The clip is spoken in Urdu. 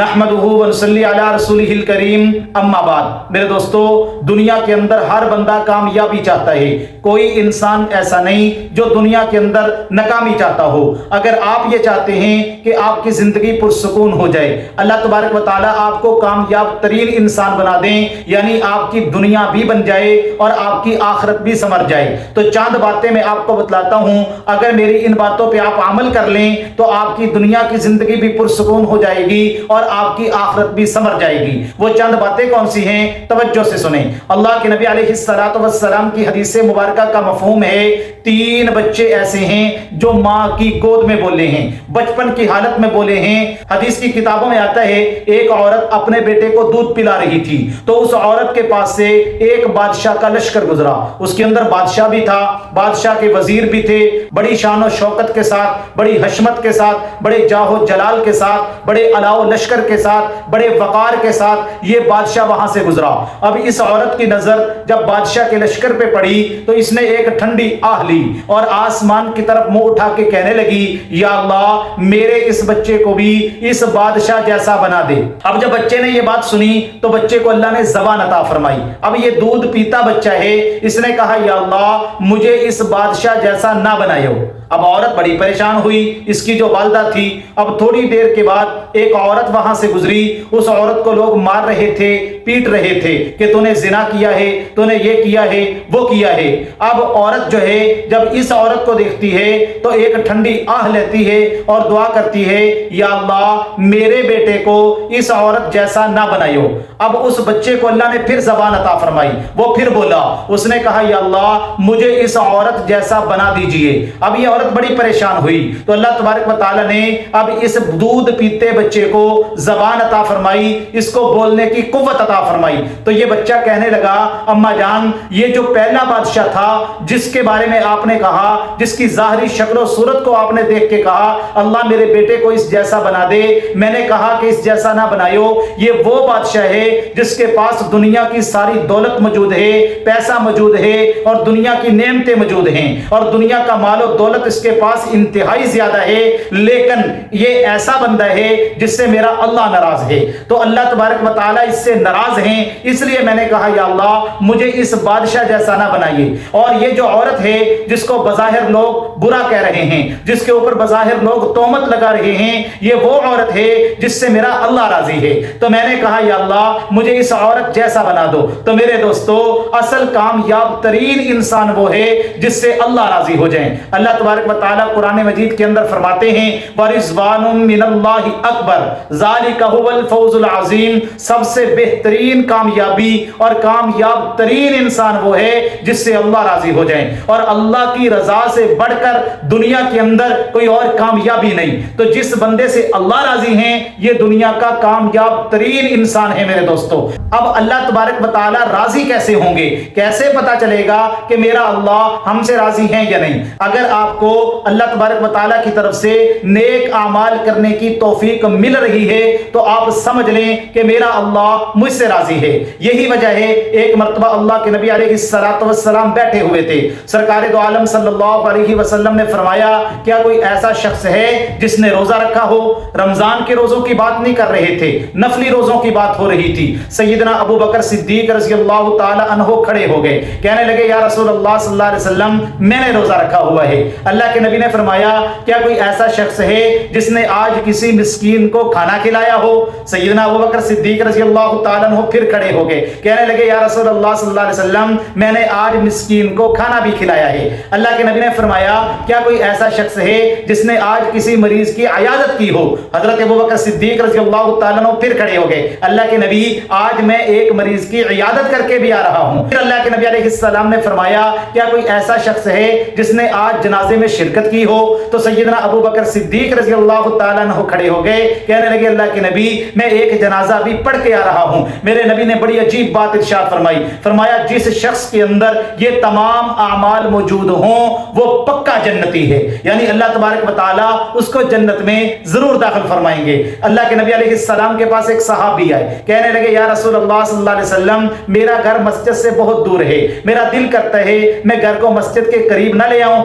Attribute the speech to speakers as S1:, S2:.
S1: نحمدہ ونصلی علی رسولہ الکریم اما بعد۔ میرے دوستو، دنیا کے اندر ہر بندہ کامیابی چاہتا ہے، کوئی انسان ایسا نہیں جو دنیا کے اندر ناکامی چاہتا ہو۔ اگر آپ یہ چاہتے ہیں کہ آپ کی زندگی پرسکون ہو جائے، اللہ تبارک و تعالیٰ آپ کو کامیاب ترین انسان بنا دیں، یعنی آپ کی دنیا بھی بن جائے اور آپ کی آخرت بھی سنور جائے، تو چاند باتیں میں آپ کو بتلاتا ہوں۔ اگر میری ان باتوں پہ آپ عمل کر لیں تو آپ کی دنیا کی زندگی بھی پرسکون ہو جائے گی اور آپ کی آخرت بھی سنور جائے گی۔ وہ چند باتیں کون سی ہیں؟ توجہ سے سنیں۔ اللہ کے نبی علیہ السلام کی حدیث مبارکہ کا مفہوم ہے، 3 بچے ایسے ہیں جو ماں کی گود میں بولے ہیں، بچپن کی حالت میں بولے ہیں۔ حدیث کی کتابوں میں آتا ہے، ایک عورت اپنے بیٹے کو دودھ پلا رہی تھی تو اس عورت کے پاس سے ایک بادشاہ کا لشکر گزرا۔ اس کے اندر بادشاہ بھی تھا، بادشاہ کے وزیر بھی تھے، بڑی شان و شوکت کے ساتھ، بڑی حشمت کے ساتھ، بڑے جاہ و جلال کے ساتھ، بڑے علاؤ لشکر کے ساتھ، بڑے وقار کے ساتھ یہ بادشاہ وہاں سے گزرا۔ اب اس عورت کی نظر جب بادشاہ کے لشکر پہ پڑی تو اس نے ایک ٹھنڈی آہ لی اور آسمان کی طرف منہ اٹھا کے کہنے لگی، یا اللہ میرے اس بچے کو بھی اس بادشاہ جیسا بنا دے۔ اب جب بچے نے یہ بات سنی تو بچے کو اللہ نے زبان عطا فرمائی۔ اب یہ دودھ پیتا بچہ ہے، اس نے کہا، یا اللہ مجھے اس بادشاہ جیسا نہ بنائیو۔ اب عورت بڑی پریشان ہوئی، اس کی جو والدہ تھی۔ اب تھوڑی دیر کے بعد ایک عورت وہاں سے گزری، اس عورت کو لوگ مار رہے تھے، پیٹ رہے تھے کہ تو نے زنا کیا ہے، تو نے یہ کیا ہے، وہ کیا ہے۔ اب عورت جو ہے جب اس عورت کو دیکھتی ہے تو ایک ٹھنڈی آہ لیتی ہے اور دعا کرتی ہے، یا اللہ میرے بیٹے کو اس عورت جیسا نہ بنائیو۔ اب اس بچے کو اللہ نے پھر زبان عطا فرمائی، وہ پھر بولا، اس نے کہا، یا اللہ مجھے اس عورت جیسا بنا دیجئے۔ اب یہ عورت بڑی پریشان ہوئی تو اللہ تبارک و تعالی نے اب اس دودھ پیتے بچے کو زبان عطا فرمائی، اس کو بولنے کی قوت عطا فرمائی۔ تو یہ بچہ کہنے لگا، اماں جان یہ جو پہلا بادشاہ تھا جس کے بارے میں آپ نے کہا، جس کی ظاہری شکل و صورت کو آپ نے دیکھ کے کہا اللہ میرے بیٹے کو اس جیسا بنا دے، میں نے کہا کہ اس جیسا نہ بنائیو، یہ وہ بادشاہ ہے جس کے پاس دنیا کی ساری دولت موجود ہے، پیسہ موجود ہے اور دنیا کی نعمتیں موجود ہیں اور دنیا کا مال و دولت اس کے پاس انتہائی زیادہ ہے، لیکن یہ ایسا بندہ ہے جس سے میرا اللہ ناراض ہے۔ تو اللہ تبارک و تعالیٰ اس سے ناراض ہیں، اس لیے میں نے کہا یا اللہ مجھے اس بادشاہ جیسا نہ بنائیے۔ اور یہ جو عورت ہے جس کو بظاہر لوگ برا کہہ رہے ہیں، جس کے اوپر بظاہر لوگ تہمت لگا رہے ہیں، یہ وہ عورت ہے جس سے میرا اللہ راضی ہے۔ تو میں نے کہا یا اللہ مجھے اس عورت جیسا بنا دو۔ تو میرے دوستو، اصل کامیاب ترین انسان وہ ہے جس سے اللہ راضی ہو جائیں۔ اللہ تبارک و تعالیٰ قرآن مجید کے اندر فرماتے ہیں، وَرِضْوَانٌ مِّنَ اللَّهِ أَكْبَرُ ذَلِكَ هُوَ الْفَوْزُ الْعَظِيمُ۔ سب سے بہترین کامیابی اور کامیاب ترین انسان وہ ہے جس سے اللہ راضی ہو جائیں، اور اللہ کی رضا سے بڑھ کر دنیا کے اندر کوئی اور کامیابی نہیں۔ تو جس بندے سے اللہ راضی ہیں یہ دنیا کا کامیاب ترین انسان ہے میرے دوستو۔ اب اللہ تبارک و تعالیٰ راضی کیسے ہوں گے؟ کیسے پتا چلے گا کہ میرا اللہ ہم سے راضی ہیں یا نہیں؟ اگر آپ کو اللہ تبارک و تعالیٰ کی طرف سے نیک اعمال کرنے کی توفیق مل رہی ہے تو آپ سمجھ لیں کہ میرا اللہ مجھ سے راضی ہے۔ یہی وجہ ہے ایک مرتبہ اللہ کے نبی علیہ السلام بیٹھے ہوئے تھے، سرکار دو عالم صلی اللہ علیہ وسلم نے فرمایا، کیا کوئی ایسا شخص ہے جس نے روزہ رکھا ہو؟ رمضان کے روزوں کی بات نہیں کر رہے تھے، نفلی روزوں کی بات ہو رہی تھی۔ سیدنا ابو بکر صدیق رضی اللہ تعالی عنہ کھڑے ہو گئے، کہنے لگے، یا رسول اللہ صلی اللہ علیہ وسلم میں نے روزہ رکھا ہوا ہے۔ اللہ کے نبی نے فرمایا، کیا کوئی ایسا شخص ہے جس نے آج کسی مسکین کو کھانا کھلایا ہو؟ سیدنا ابو بکر صدیق رضی اللہ تعالیٰ عنہ پھر کھڑے ہو گئے، کہنے لگے، یا رسول اللہ صلی اللہ علیہ وسلم میں نے آج مسکین کو کھانا بھی کھلایا ہے۔ اللہ کے نبی نے فرمایا، کیا کوئی ایسا شخص ہے جس نے آج کسی مریض کی عیادت کی ہو؟ حضرت ابو بکر صدیق رضی اللہ تعالیٰ عنہ پھر کھڑے ہو گئے، اللہ کے نبی آج میں ایک مریض کی عیادت کر کے بھی آ رہا ہوں۔ پھر اللہ کے نبی علیہ السلام نے فرمایا، کیا کوئی ایسا شخص ہے جس نے آج جنازے میں شرکت کی ہو؟ تو سیدنا ابو بکر صدیق رضی اللہ تعالیٰ عنہ کھڑے ہو گئے، کہنے لگے، اللہ کے نبی میں ایک جنازہ بھی پڑھ کے آ رہا ہوں۔ میرے نبی نے بڑی عجیب بات ارشاد فرمائی، فرمایا جس شخص کے اندر یہ تمام اعمال موجود ہوں وہ پکا جنتی ہے، یعنی اللہ تبارک و تعالیٰ اس کو جنت میں ضرور داخل فرمائیں گے۔ اللہ کے نبی علیہ السلام کے پاس ایک صحابی آئے، کہنے لگے، یا رسول اللہ صلی اللہ علیہ وسلم میرا گھر مسجد سے بہت دور ہے، میرا دل کرتا ہے میں گھر کو مسجد کے قریب نہ لے آؤں۔